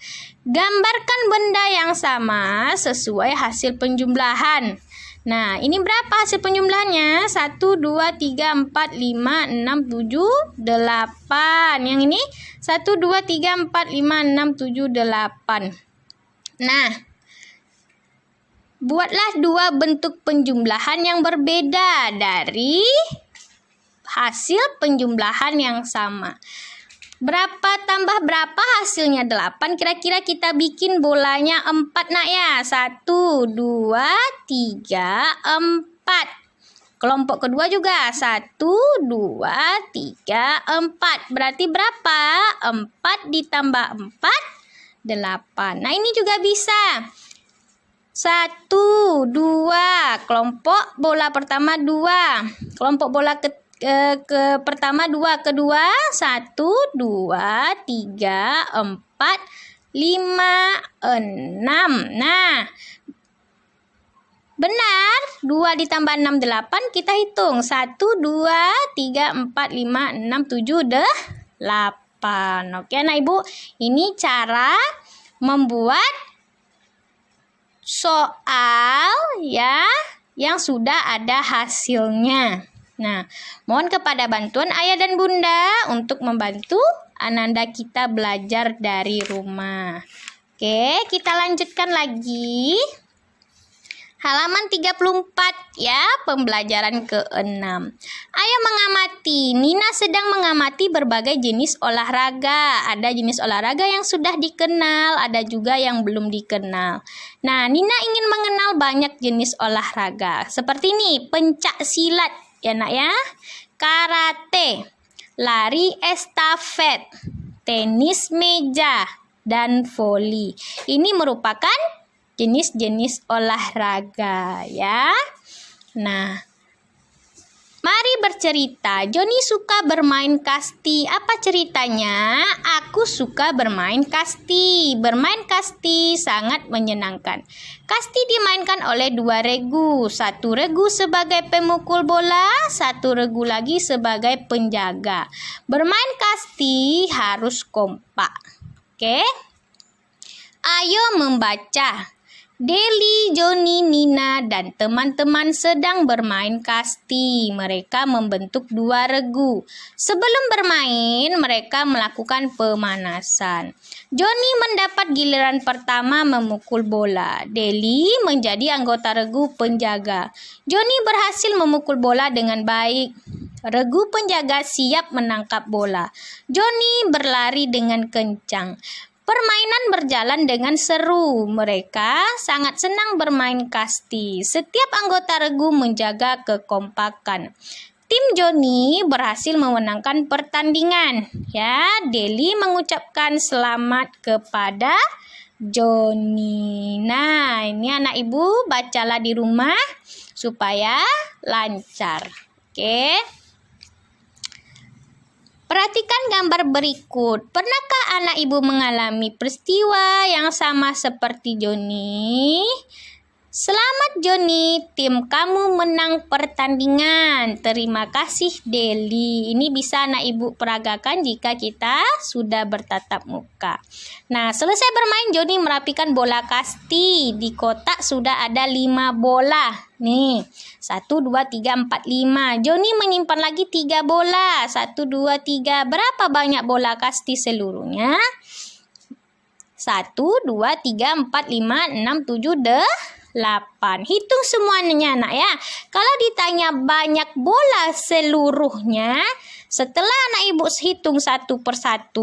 gambarkan benda yang sama sesuai hasil penjumlahan. Nah, ini berapa hasil penjumlahannya? 1, 2, 3, 4, 5, 6, 7, 8. Yang ini 1, 2, 3, 4, 5, 6, 7, 8. Nah, buatlah 2 bentuk penjumlahan yang berbeda dari hasil penjumlahan yang sama. Berapa tambah berapa hasilnya 8. Kira-kira kita bikin bolanya 4 nak ya. 1, 2, 3, 4. Kelompok kedua juga 1, 2, 3, 4. Berarti berapa? 4 ditambah 4, 8. Nah ini juga bisa. 1, 2. Kelompok bola pertama 2. Kelompok bola pertama 2, kedua 1, 2, 3, 4, 5, 6. Nah, benar. 2 ditambah 6, 8. Kita hitung. 1, 2, 3, 4, 5, 6, 7, 8. Oke, nah ibu. Ini cara membuat soal ya yang sudah ada hasilnya. Nah, mohon kepada bantuan ayah dan bunda untuk membantu Ananda kita belajar dari rumah. Oke, kita lanjutkan lagi. Halaman 34 ya, pembelajaran ke-6. Ayah mengamati, Nina sedang mengamati berbagai jenis olahraga. Ada jenis olahraga yang sudah dikenal, ada juga yang belum dikenal. Nah, Nina ingin mengenal banyak jenis olahraga. Seperti ini, pencak silat. Ya nak ya, karate, lari estafet, tenis meja, dan voli. Ini merupakan jenis-jenis olahraga ya. Nah, Mari bercerita. Joni suka bermain kasti. Apa ceritanya? Aku suka bermain kasti. Bermain kasti sangat menyenangkan. Kasti dimainkan oleh 2 regu. 1 regu sebagai pemukul bola, 1 regu lagi sebagai penjaga. Bermain kasti harus kompak. Oke? Ayo membaca. Deli, Joni, Nina, dan teman-teman sedang bermain kasti. Mereka membentuk 2 regu. Sebelum bermain, mereka melakukan pemanasan. Joni mendapat giliran pertama memukul bola. Deli menjadi anggota regu penjaga. Joni berhasil memukul bola dengan baik. Regu penjaga siap menangkap bola. Joni berlari dengan kencang. Permainan berjalan dengan seru. Mereka sangat senang bermain kasti. Setiap anggota regu menjaga kekompakan. Tim Joni berhasil memenangkan pertandingan. Ya, Deli mengucapkan selamat kepada Joni. Nah, ini anak ibu bacalah di rumah supaya lancar. Oke. Perhatikan gambar berikut. Pernahkah anak ibu mengalami peristiwa yang sama seperti Joni? Selamat Joni, tim kamu menang pertandingan. Terima kasih Deli. Ini bisa anak ibu peragakan jika kita sudah bertatap muka. Nah, selesai bermain Joni merapikan bola kasti. Di kotak sudah ada 5 bola. Nih, 1, 2, 3, 4, 5. Joni menyimpan lagi 3 bola. 1, 2, 3. Berapa banyak bola kasti seluruhnya? 1, 2, 3, 4, 5, 6, 7, 8. Hitung semuanya nak ya. Kalau ditanya banyak bola seluruhnya, setelah anak ibu hitung 1 per 1,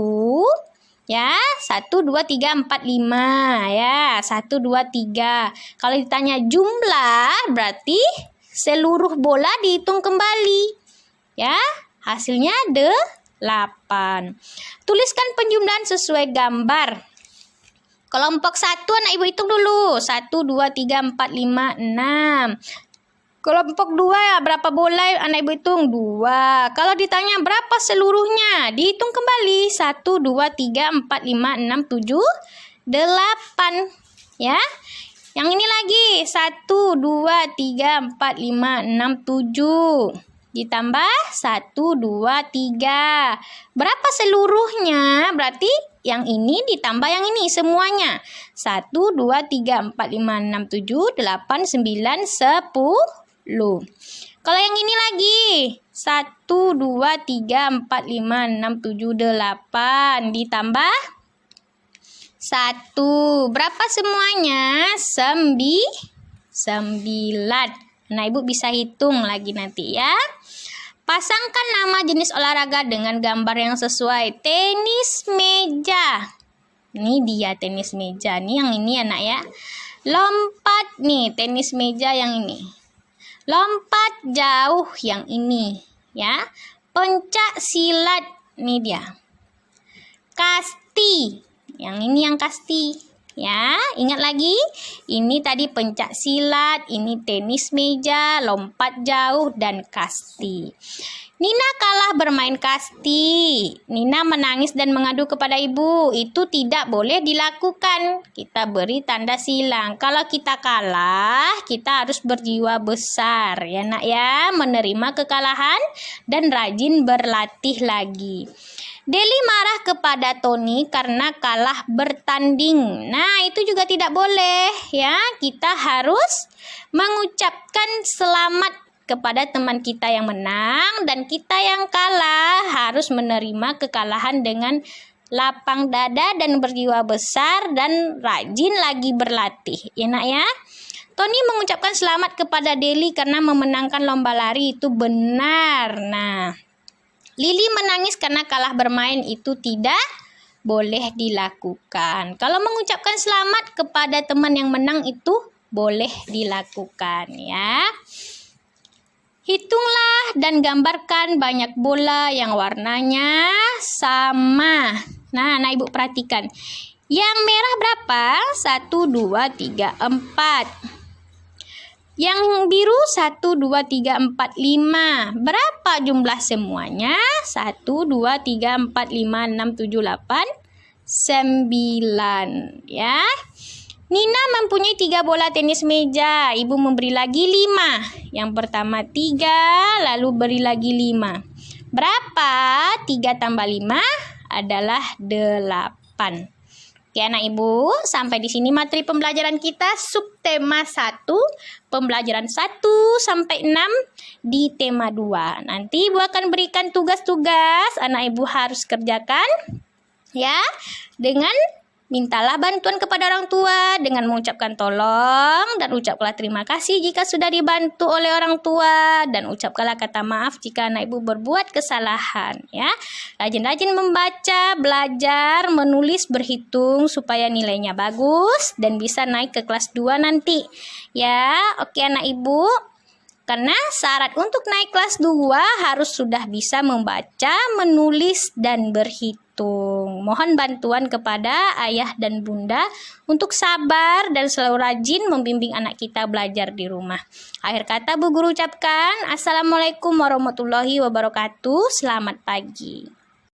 ya, 1, 2, 3, 4, 5, ya, 1, 2, 3. Kalau ditanya jumlah, berarti seluruh bola dihitung kembali, ya, hasilnya 8. Tuliskan penjumlahan sesuai gambar. Kelompok 1 anak ibu hitung dulu. 1, 2, 3, 4, 5, 6. Kelompok 2 ya, berapa bola anak ibu hitung? 2. Kalau ditanya berapa seluruhnya, dihitung kembali. 1, 2, 3, 4, 5, 6, 7, 8. Ya. Yang ini lagi. 1, 2, 3, 4, 5, 6, 7. Ditambah 1, 2, 3. Berapa seluruhnya? Berarti yang ini ditambah yang ini semuanya. 1, 2, 3, 4, 5, 6, 7, 8, 9, 10. Kalau yang ini lagi. 1, 2, 3, 4, 5, 6, 7, 8. Ditambah 1. Berapa semuanya? 9. Nah, ibu bisa hitung lagi nanti ya. Pasangkan nama jenis olahraga dengan gambar yang sesuai. Tenis meja. Ini dia tenis meja. Nih yang ini anak ya. Lompat nih tenis meja yang ini. Lompat jauh yang ini ya. Pencak silat nih dia. Kasti. Yang ini yang kasti. Ya, ingat lagi, ini tadi pencak silat, ini tenis meja, lompat jauh, dan kasti. Nina kalah bermain kasti. Nina menangis dan mengadu kepada ibu. Itu tidak boleh dilakukan. Kita beri tanda silang. Kalau kita kalah, kita harus berjiwa besar. Ya nak ya, menerima kekalahan dan rajin berlatih lagi. Deli marah kepada Tony karena kalah bertanding. Nah, itu juga tidak boleh ya. Kita harus mengucapkan selamat kepada teman kita yang menang dan kita yang kalah harus menerima kekalahan dengan lapang dada dan berjiwa besar dan rajin lagi berlatih. Ya nak ya. Tony mengucapkan selamat kepada Deli karena memenangkan lomba lari itu benar. Nah, Lili menangis karena kalah bermain itu tidak boleh dilakukan. Kalau mengucapkan selamat kepada teman yang menang itu boleh dilakukan ya. Hitunglah dan gambarkan banyak bola yang warnanya sama. Nah, ibu perhatikan. Yang merah berapa? 1, 2, 3, 4. Yang biru 1, 2, 3, 4, 5. Berapa jumlah semuanya? 1, 2, 3, 4, 5, 6, 7, 8, 9. Ya. Nina mempunyai 3 bola tenis meja. Ibu memberi lagi 5. Yang pertama 3, lalu beri lagi 5. Berapa? 3 tambah 5 adalah 8. Oke anak ibu, sampai di sini materi pembelajaran kita subtema 1, pembelajaran 1 sampai 6 di tema 2. Nanti ibu akan berikan tugas-tugas, anak ibu harus kerjakan ya, dengan mintalah bantuan kepada orang tua dengan mengucapkan tolong dan ucapkanlah terima kasih jika sudah dibantu oleh orang tua dan ucapkanlah kata maaf jika anak ibu berbuat kesalahan ya. Rajin-rajin membaca, belajar, menulis, berhitung supaya nilainya bagus dan bisa naik ke kelas 2 nanti. Ya, oke anak ibu. Karena syarat untuk naik kelas 2 harus sudah bisa membaca, menulis, dan berhitung. Mohon bantuan kepada ayah dan bunda untuk sabar dan selalu rajin membimbing anak kita belajar di rumah. Akhir kata Bu Guru ucapkan, Assalamualaikum warahmatullahi wabarakatuh. Selamat pagi.